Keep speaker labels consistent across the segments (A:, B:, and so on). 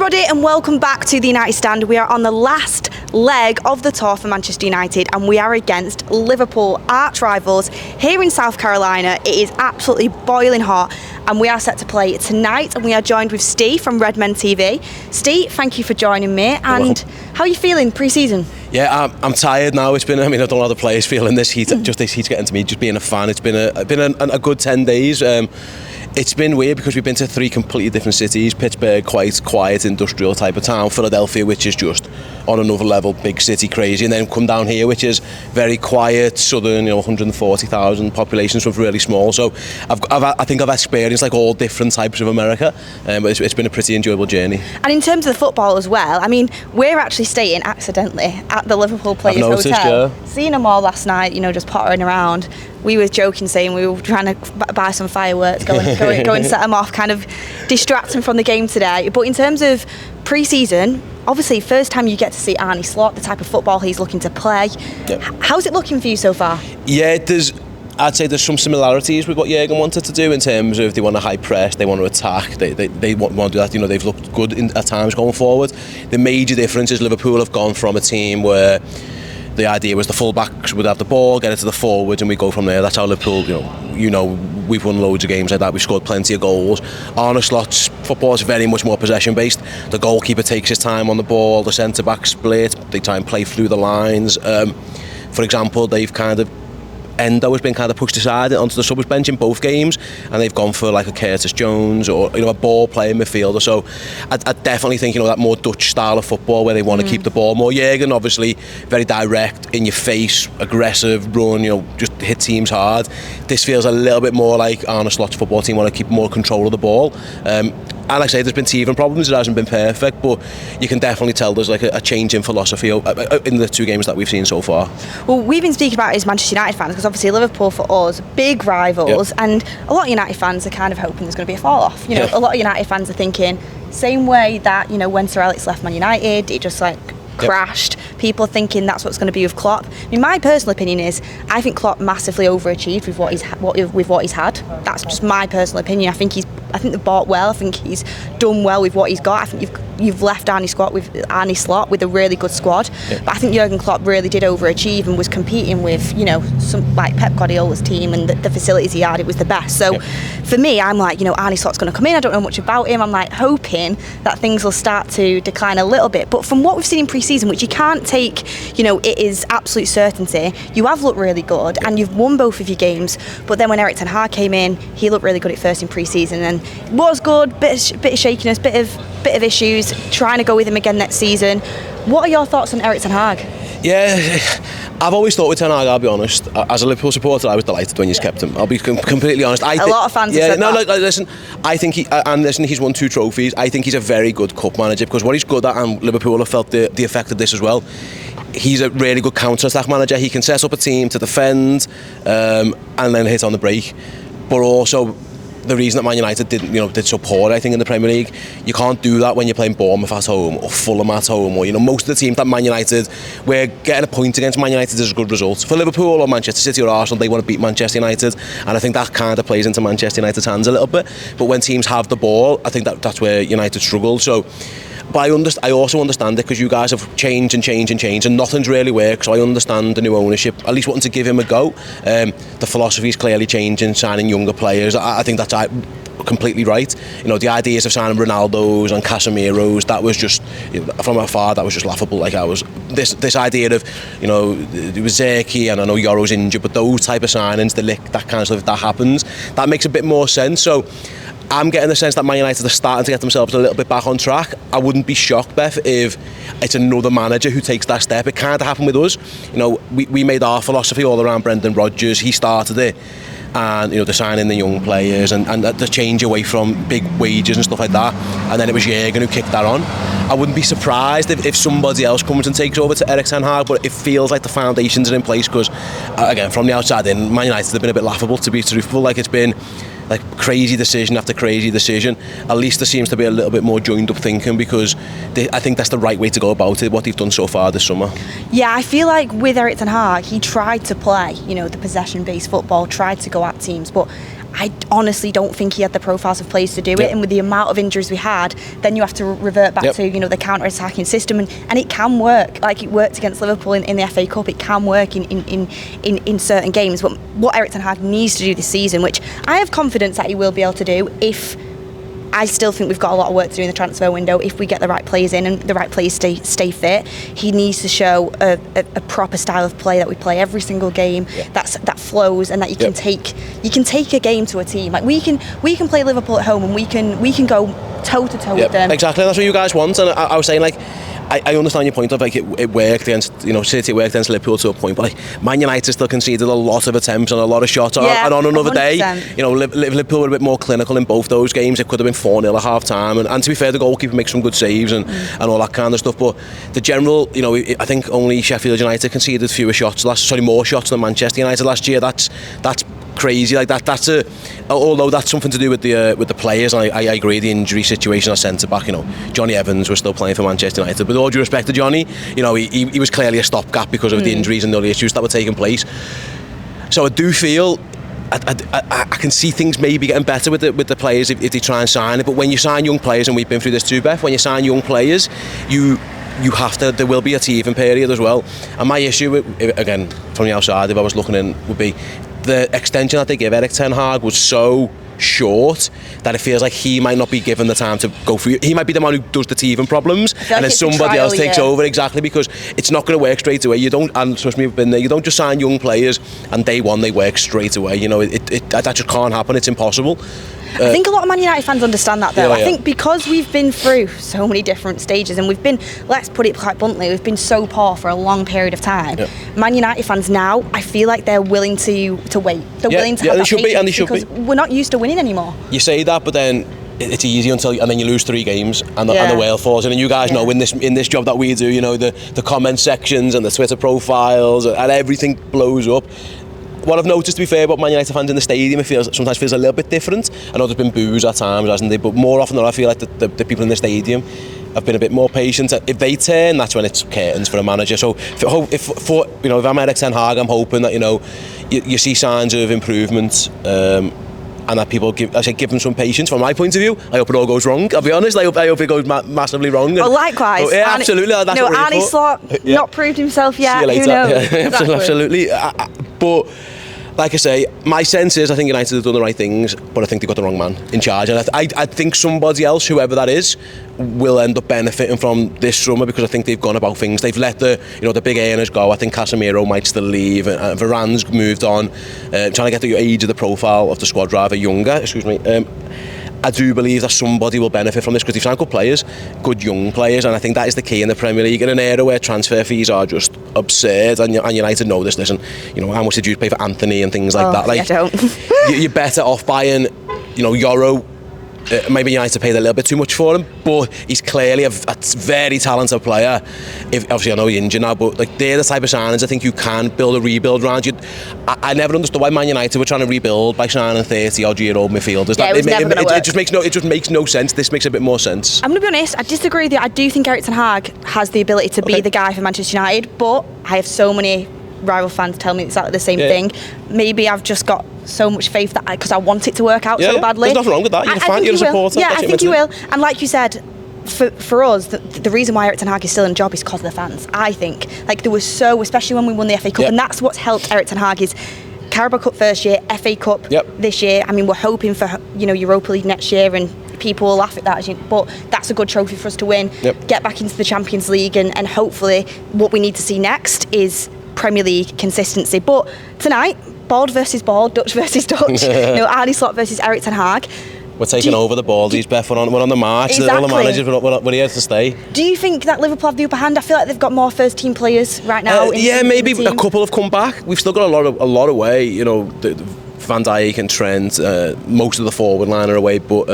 A: everybody, and welcome back to the United Stand. We are on the last leg of the tour for Manchester United, and we are against Liverpool, arch rivals, here in South Carolina. It is absolutely boiling hot, and we are set to play tonight, and we are joined with Ste from RedmenTV. Ste, thank you for joining me, and how are you feeling pre-season?
B: Yeah, I'm tired now. It's been, I don't know how the players feeling this heat, just this heat's getting to me, just being a fan. It's been a good 10 days. It's been weird because we've been to 3 completely different cities. Pittsburgh, quite quiet, industrial type of town. Philadelphia, which is just on another level, big city, crazy. And then come down here, which is very quiet, southern, 140,000 population, so it's really small. So I think I've experienced like all different types of America, but it's been a pretty enjoyable journey.
A: And in terms of the football as well, we're actually staying accidentally at the Liverpool Players
B: Hotel.
A: Yeah. Seeing them all last night, just pottering around. We were joking, saying we were trying to buy some fireworks, go and set them off, kind of distracting from the game today. But in terms of pre-season, obviously first time you get to see Arne Slot, the type of football he's looking to play. Yep. How's it looking for you so far?
B: Yeah, I'd say there's some similarities with what Jurgen wanted to do in terms of they want to high press, they want to attack, they want to do that. They've looked good at times going forward. The major difference is Liverpool have gone from a team where the idea was the full-backs would have the ball, get it to the forwards, and we go from there. That's how Liverpool, we've won loads of games like that. We've scored plenty of goals. Arne Slot's football is very much more possession-based. The goalkeeper takes his time on the ball, the centre-back split, they try and play through the lines. For example, Endo has been kind of pushed aside onto the subs bench in both games, and they've gone for like a Curtis Jones or a ball playing midfielder. So I definitely think that more Dutch style of football where they want to keep the ball more. Jurgen obviously very direct, in your face, aggressive, run, just hit teams hard. This feels a little bit more like Arne Slot's football team want to keep more control of the ball. And like I say, there's been teething problems. It hasn't been perfect, but you can definitely tell there's like a change in philosophy in the 2 games that we've seen so far.
A: Well, we've been speaking about it as Manchester United fans, because obviously Liverpool for us, big rivals, and a lot of United fans are kind of hoping there's going to be a fall off. A lot of United fans are thinking, same way that, when Sir Alex left Man United, it just crashed. People are thinking that's what's going to be with Klopp. My personal opinion is I think Klopp massively overachieved with what he's had. That's just my personal opinion. I think they've bought well. I think he's done well with what he's got. I think you've left Arne Slot with a really good squad. But I think Jurgen Klopp really did overachieve and was competing with some like Pep Guardiola's team, and the facilities he had, it was the best. So for me, I'm like, Arne Slot's going to come in. I don't know much about him. I'm like hoping that things will start to decline a little bit. But from what we've seen in pre-season, which you can't take, it is absolute certainty, you have looked really good and you've won both of your games. But then when Erik ten Hag came in, he looked really good at first in pre-season and was good, bit of shakiness, bit of issues, trying to go with him again next season. What are your thoughts on Erik ten Hag?
B: Yeah, I've always thought with ten Hag, I'll be honest, as a Liverpool supporter, I was delighted when you kept him. I'll be completely honest.
A: A lot of fans have said that.
B: Listen, I think he's won 2 trophies. I think he's a very good cup manager, because what he's good at, and Liverpool have felt the effect of this as well, he's a really good counter-attack manager. He can set up a team to defend and then hit on the break. But also, the reason that Man United did so poor, I think, in the Premier League, you can't do that when you're playing Bournemouth at home or Fulham at home, or most of the teams that Man United, where getting a point against Man United is a good result. For Liverpool or Manchester City or Arsenal, they want to beat Manchester United, and I think that kind of plays into Manchester United's hands a little bit. But when teams have the ball, I think that's where United struggle. So, but I also understand it, because you guys have changed and nothing's really worked. So I understand the new ownership at least wanting to give him a go. The philosophy is clearly changing, signing younger players. I think that's completely right. The ideas of signing Ronaldos and Casemiros, that was just, from afar, that was just laughable. Like, this idea of, it was Zerki, and I know Yoro's injured, but those type of signings, that kind of stuff, if that happens, that makes a bit more sense. So I'm getting the sense that Man United are starting to get themselves a little bit back on track. I wouldn't be shocked, Beth, if it's another manager who takes that step. It kind of happened with us. We made our philosophy all around Brendan Rodgers. He started it. And the signing the young players and the change away from big wages and stuff like that, and then it was Jurgen who kicked that on. I wouldn't be surprised if somebody else comes and takes over to Erik ten Hag, but it feels like the foundations are in place, because again, from the outside in, Man United have been a bit laughable, to be truthful. Like, it's been like crazy decision after crazy decision. At least there seems to be a little bit more joined up thinking, because I think that's the right way to go about it, what they've done so far this summer.
A: Yeah, I feel like with Erik ten Hag, he tried to play, the possession-based football, tried to go at teams, but I honestly don't think he had the profiles of players to do it. And with the amount of injuries we had, then you have to revert back to, you know, the counter-attacking system, and it can work. Like, it worked against Liverpool in the FA Cup. It can work in certain games. But what Erik ten Hag needs to do this season, which I have confidence that he will be able to do, if I still think we've got a lot of work to do in the transfer window, if we get the right players in and the right players stay fit, he needs to show a proper style of play that we play every single game, that flows, and that you can take a game to a team. Like, we can play Liverpool at home, and we can go toe to toe with them.
B: Exactly, that's what you guys want. And I was saying, like, I understand your point of, like, it worked against, you know, City, it worked against Liverpool to a point, but, like, Man United still conceded a lot of attempts and a lot of shots, and on another 100%. Day, you know, Liverpool were a bit more clinical in both those games. It could have been 4-0 at half time, and to be fair, the goalkeeper makes some good saves and all that kind of stuff, but the general, you know, I think only Sheffield United conceded more shots than Manchester United last year. That's crazy. Like, that's although that's something to do with the players, and I agree, the injury situation at centre back, you know, Johnny Evans was still playing for Manchester United, but with all due respect to Johnny, you know, he was clearly a stopgap because of the injuries and all the issues that were taking place. So I do feel I can see things maybe getting better with the players if they try and sign it, but when you sign young players, and we've been through this too, Beth, when you sign young players, you have to, there will be a teething period as well. And my issue with, again, from the outside, if I was looking in, would be the extension that they give Erik ten Hag was so short that it feels like he might not be given the time to go through. He might be the man who does the teething problems, and then somebody else takes over. Exactly, because it's not going to work straight away. You don't, and trust me, we've been there, you don't just sign young players and day one they work straight away. You know, that just can't happen. It's impossible.
A: I think a lot of Man United fans understand that, though. I think because we've been through so many different stages, and we've been, let's put it quite bluntly, we've been so poor for a long period of time. Man United fans now, I feel like they're willing to wait. They're willing to have that patience, because we're not used to winning anymore.
B: You say that, but then it's easy and then you lose 3 games and the whale falls in. And you guys know in this job that we do, you know, the comment sections and the Twitter profiles and everything blows up. What I've noticed, to be fair, about Man United fans in the stadium, it sometimes feels a little bit different. I know there's been boos at times, hasn't there? But more often than not, I feel like the people in the stadium have been a bit more patient. If they turn, that's when it's curtains for a manager. So if I'm Erik ten Hag, I'm hoping that, you know, you see signs of improvement, and that people give them some patience. From my point of view, I hope it all goes wrong. I'll be honest, I hope it goes massively wrong.
A: Well, likewise.
B: Absolutely. That's what
A: Arne Slot, not proved himself yet.
B: See you later.
A: Who knows?
B: Absolutely. But like I say, my sense is I think United have done the right things, but I think they've got the wrong man in charge. And I think somebody else, whoever that is, will end up benefiting from this summer, because I think they've gone about things. They've let the big earners go. I think Casemiro might still leave, and Varane's moved on, trying to get the age of the profile of the squad rather younger. I do believe that somebody will benefit from this, because they've signed good players, good young players, and I think that is the key in the Premier League in an era where transfer fees are just absurd, and United know this. Listen, you know, how much did you pay for Anthony and things like that? Like,
A: I don't.
B: You're better off buying, you know, Euro. Maybe United paid a little bit too much for him, but he's clearly a very talented player. Obviously, I know he's injured now, but like, they're the type of signings I think you can build a rebuild around. I never understood why Man United were trying to rebuild by signing 30-odd-year-old midfielders. It just makes no sense. This makes a bit more sense.
A: I'm going to be honest, I disagree with you. I do think Erik ten Hag has the ability to be the guy for Manchester United, but I have so many rival fans tell me exactly the same thing. Maybe I've just got so much faith that because I want it to work out so badly.
B: There's nothing wrong with that. You're a fan, you're a supporter.
A: Yeah, I think you will. And like you said, for us, the reason why Erik ten Hag is still in the job is because of the fans. I think, like, there was especially when we won the FA Cup, and that's what's helped Erik ten Hag is Carabao Cup first year, FA Cup this year. I mean, we're hoping for, you know, Europa League next year, and people will laugh at that, but that's a good trophy for us to win. Get back into the Champions League, and hopefully what we need to see next is Premier League consistency. But tonight, bald versus bald, Dutch versus Dutch, Arne Slot versus Erik ten Hag. We're
B: taking over the baldies, Beth. We're on the march.
A: Exactly.
B: All the managers, we're here to stay.
A: Do you think that Liverpool have the upper hand? I feel like they've got more first-team players right now.
B: Maybe a couple have come back. We've still got a lot away. You know, Van Dijk and Trent, most of the forward line are away, but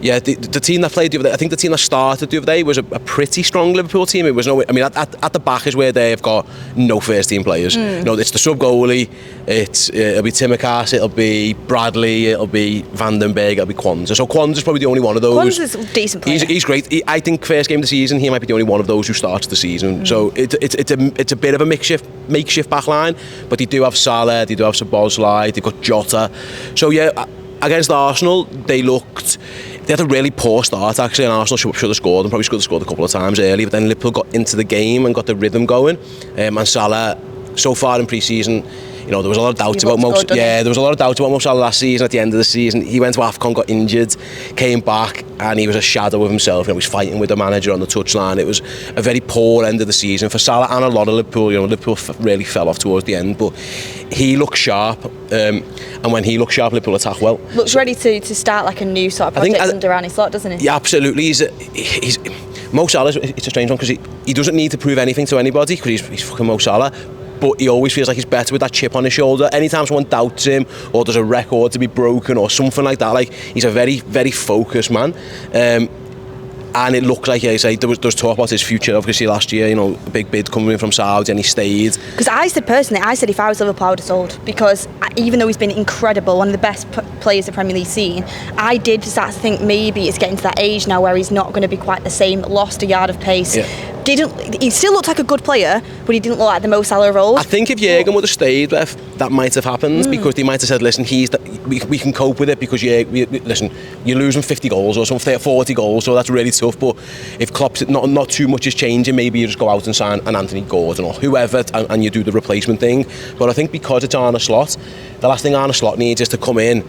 B: Yeah, the team that played the other day, I think the team that started the other day was a pretty strong Liverpool team. It was no, I mean, at the back is where they've got no first team players. You know, it's the sub goalie, it'll be Timikas, it'll be Bradley, it'll be Vandenberg, it'll be Kwanzaa. So Kwanzaa's probably the only one of those.
A: Kwanzaa's a decent player.
B: He's great. I think first game of the season, he might be the only one of those who starts the season. So it's a bit of a makeshift back line, but they do have Salah, they do have Szoboszlai, they've got Jota. So yeah, against Arsenal, they had a really poor start actually, and Arsenal should have scored and probably should have scored a couple of times early, but then Liverpool got into the game and got the rhythm going, and Salah, so far in pre-season, you know, there was a lot of doubt about Mo. Yeah, there was a lot of doubt about Mo Salah last season. At the end of the season, he went to AFCON, got injured, came back, and he was a shadow of himself. You know, he was fighting with the manager on the touchline. It was a very poor end of the season for Salah and a lot of Liverpool. You know, Liverpool really fell off towards the end, but he looked sharp, and when he looks sharp, Liverpool attack well. Looks
A: ready to start like a new sort of project under Arne Slot, doesn't he?
B: Yeah, absolutely. He's Mo Salah. It's a strange one because he doesn't need to prove anything to anybody because he's fucking Mo Salah. But he always feels like he's better with that chip on his shoulder. Anytime someone doubts him or there's a record to be broken or something like that, like, he's a very, very focused man. And it looked like, yeah, there was talk about his future, obviously, last year, you know, a big bid coming in from Saudi, and he stayed.
A: Because I said if I was Liverpool, I would have sold. Because even though he's been incredible, one of the best players the Premier League's seen, I did start to think maybe it's getting to that age now where he's not going to be quite the same, lost a yard of pace. Yeah. He still looked like a good player, but he didn't look like the Mo Salah of old.
B: I think if Jurgen would have stayed, that might have happened, because they might have said, listen, we can cope with it, because listen, you're losing 50 goals or something, 40 goals, so that's really tough. But if Klopp's not too much is changing, maybe you just go out and sign an Anthony Gordon or whoever, and you do the replacement thing. But I think because it's Arne Slot, the last thing Arne Slot needs is to come in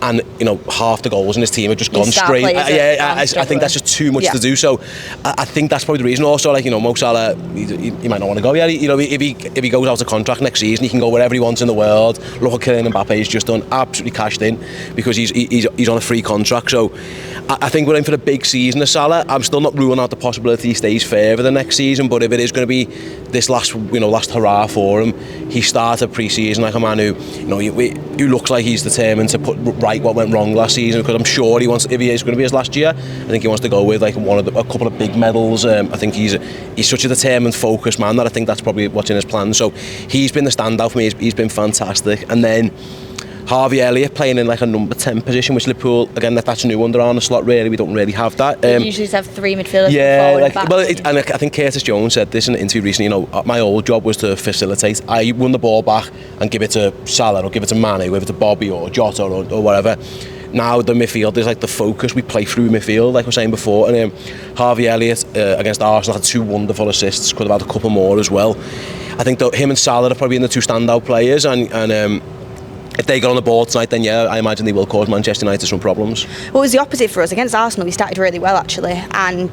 B: and, you know, half the goals in his team have just gone straight. I think that's just too much to do. So I think that's probably the reason. Also, like, you know, Mo Salah, he might not want to go. Yeah, you know, if he goes out of contract next season, he can go wherever he wants in the world. Look what Kylian Mbappe's just done, absolutely cashed in, because he's on a free contract. So I think we're in for a big season of Salah. I'm still not ruling out the possibility he stays further the next season, but if it is going to be this last hurrah for him, he started pre-season like a man who, you know, who looks like he's determined to put right what went wrong last season, because I'm sure he wants, if he is going to be his last year, I think he wants to go with like a couple of big medals. I think he's such a determined, focused man that I think that's probably what's in his plan. So he's been the standout for me. He's been fantastic. And then Harvey Elliott playing in like a number 10 position, which Liverpool, again, that's new under Arne Slot, really. We don't really have that.
A: They usually have three midfielders.
B: Yeah,
A: forward and back.
B: And I think Curtis Jones said this in an interview recently, you know, my old job was to facilitate. I won the ball back and give it to Salah or give it to Mane, give it to Bobby or Jota or whatever. Now the midfield is like the focus. We play through midfield, like I was saying before. And Harvey Elliott against Arsenal had 2 wonderful assists, could have had a couple more as well. I think that him and Salah are probably in the 2 standout players, and if they get on the ball tonight, then yeah, I imagine they will cause Manchester United some problems.
A: Well, it was the opposite for us. Against Arsenal, we started really well, actually, and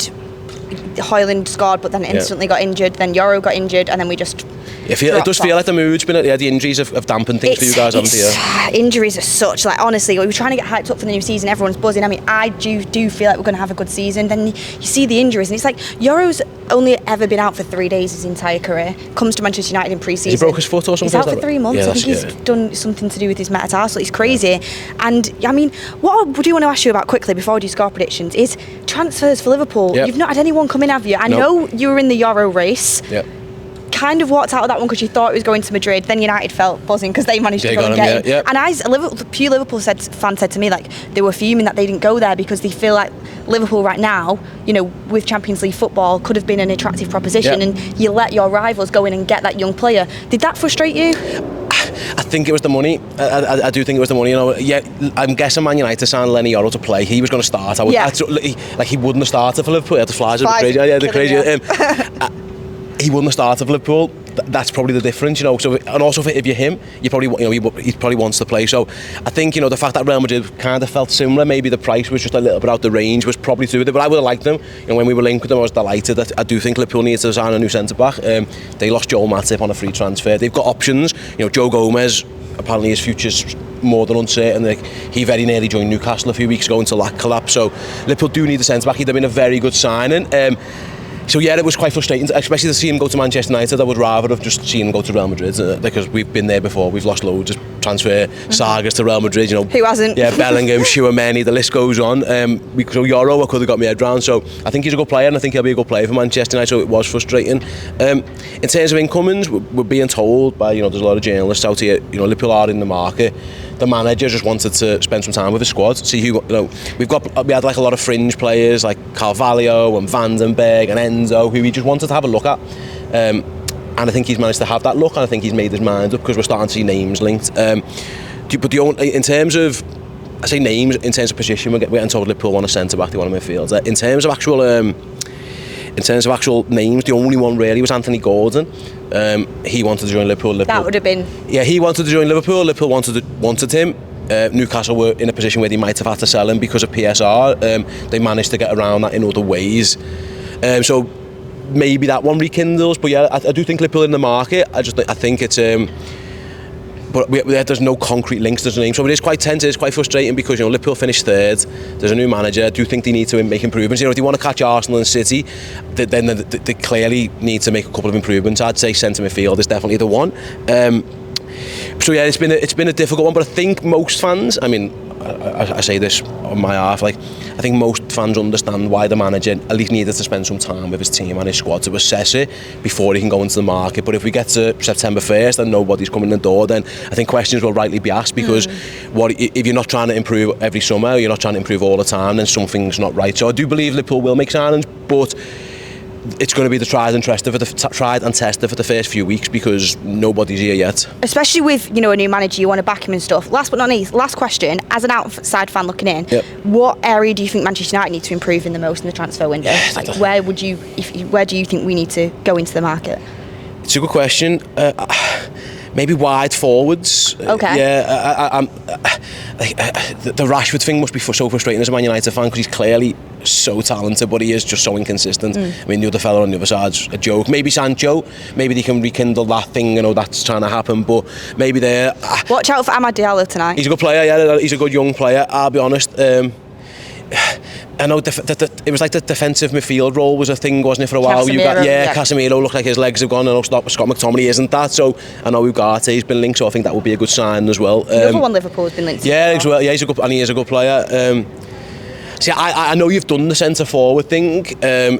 A: Højlund scored, but then instantly got injured, then Yoro got injured, and then we just
B: it does feel like the mood's been, the injuries have dampened things for you guys, haven't they?
A: Injuries are such, like, honestly, we were trying to get hyped up for the new season, everyone's buzzing. I mean, I do feel like we're going to have a good season. Then you see the injuries, and it's like, Yoro's only ever been out for 3 days his entire career, comes to Manchester United in pre-season.
B: He broke his foot or something?
A: He's out for 3 months. Yeah, I think he's done something to do with his metatarsal. He's crazy. And, I mean, what I do want to ask you about quickly before we do score predictions is transfers for Liverpool. Yep. You've not had anyone come in, have you? I know you were in the Euro race.
B: Yep.
A: Kind of walked out of that one because you thought it was going to Madrid. Then United felt buzzing because they managed to go and get him. And a few Liverpool fans said to me, like, they were fuming that they didn't go there because they feel like Liverpool right now, you know, with Champions League football, could have been an attractive proposition, and you let your rivals go in and get that young player. Did that frustrate you?
B: I think it was the money. I do think it was the money. You know, yeah, I'm guessing Man United signed Lenny Yoro to play. He was going to start. He wouldn't have started for Liverpool. He had the flies. He wouldn't have started for Liverpool. That's probably the difference, you know. So, and also if you're him, you probably, you know, he probably wants to play. So I think, you know, the fact that Real Madrid kind of felt similar, maybe the price was just a little bit out the range, was probably to do with it. But I would have liked them. You know, when we were linked with them, I was delighted. I do think Liverpool needs to sign a new centre back. They lost Joel Matip on a free transfer. They've got options. You know, Joe Gomez, apparently his future's more than uncertain. Like, he very nearly joined Newcastle a few weeks ago until that collapse. So Liverpool do need a centre back. He'd have been a very good signing. So yeah, it was quite frustrating, especially to see him go to Manchester United. I would rather have just seen him go to Real Madrid because we've been there before. We've lost loads of transfer sagas to Real Madrid. You know,
A: who hasn't?
B: Yeah, Bellingham, Tchouaméni, the list goes on. So Euro, I could have got my head round. So I think he's a good player, and I think he'll be a good player for Manchester United. So it was frustrating. In terms of incomings, we're being told by there's a lot of journalists out here. Liverpool are in the market. The manager just wanted to spend some time with the squad, see who we had like a lot of fringe players like Carvalho and Vandenberg and Enzo who he just wanted to have a look at, and I think he's managed to have that look, and I think he's made his mind up because we're starting to see names linked. But in terms of, I say names, in terms of position, we're getting told Liverpool want a centre back, they want a midfielder. In terms of actual names, the only one really was Anthony Gordon. He wanted to join Liverpool.
A: That would have been...
B: Yeah, he wanted to join Liverpool. Liverpool wanted him. Newcastle were in a position where they might have had to sell him because of PSR. They managed to get around that in other ways. So maybe that one rekindles. But yeah, I do think Liverpool in the market. I think it's... But there's no concrete links to the name, so it is quite tense. It's quite frustrating because Liverpool finished third. There's a new manager. I do think they need to make improvements. If they want to catch Arsenal and City, then they clearly need to make a couple of improvements. I'd say centre midfield is definitely the one. So yeah, it's been a difficult one, but I think most fans. I mean, I say this on my half. Like, I think most fans understand why the manager at least needed to spend some time with his team and his squad to assess it before he can go into the market. But if we get to September 1st and nobody's coming in the door, then I think questions will rightly be asked because if you're not trying to improve every summer, you're not trying to improve all the time, then something's not right. So I do believe Liverpool will make signings, but it's going to be the tried and tested for the first few weeks because nobody's here yet. Especially with
A: a new manager, you want to back him and stuff. Last but not least, last question: as an outside fan looking in, what area do you think Manchester United need to improve in the most in the transfer window? Like, where do you think we need to go into the market?
B: It's a good question. Maybe wide forwards.
A: Okay.
B: Yeah, the Rashford thing must be so frustrating as a Man United fan because he's clearly so talented, but he is just so inconsistent. I mean, the other fella on the other side's a joke. Maybe Sancho. Maybe they can rekindle that thing. That's trying to happen. But maybe they're.
A: Watch out for Amad Diallo tonight.
B: He's a good player. Yeah, he's a good young player. I'll be honest. I know it was like the defensive midfield role was a thing, wasn't it, for a while? Casemiro looked like his legs have gone. I know Scott McTominay isn't that, so I know Ugarte's been linked, so I think that would be a good sign as well.
A: Another one Liverpool's been linked to.
B: Yeah, as well. Yeah, he is a good player. See, I know you've done the centre forward thing,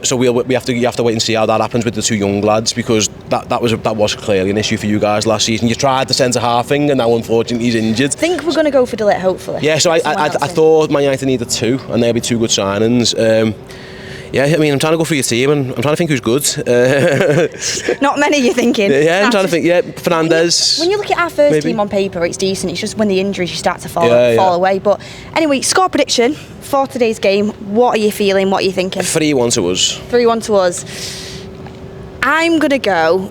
B: so you have to wait and see how that happens with the two young lads because that was clearly an issue for you guys last season. You tried the centre half thing, and now unfortunately he's injured.
A: I think we're going to go for Delete, hopefully.
B: Yeah, so I thought Man United needed two, and they'll be two good signings. Yeah, I mean, I'm trying to go through your team and I'm trying to think who's good.
A: Not many, you're thinking.
B: Yeah, I'm trying to think. Yeah, Fernandes.
A: When you look at our first team on paper, it's decent. It's just when the injuries you start to fall away. But anyway, score prediction for today's game. What are you feeling? What are you thinking?
B: 3-1 to us.
A: 3-1 to us. I'm gonna go.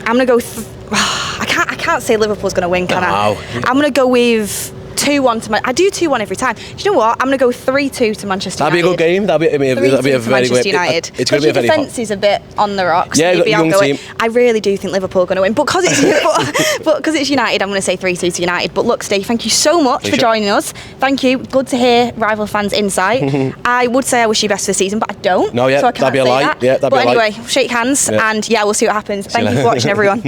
A: I can't say Liverpool's gonna win, can I? I'm gonna go with 2-1 to I do 2-1 every time. Do you know what? I'm going to go 3-2 to Manchester United.
B: That'd be a good game. That'd be a very good game.
A: It's going to be a very defence is a bit on the rocks.
B: Yeah, young team.
A: I really do think Liverpool are going to win, but because it's United, I'm going to say 3-2 to United. But look, Steve, thank you so much for joining us. Thank you. Good to hear rival fans' insight. I would say I wish you best for the season, but I don't.
B: No, yeah,
A: so I can't
B: that'd be a lie.
A: Yeah, but anyway, shake hands, and we'll see what happens. Thank you for watching, everyone.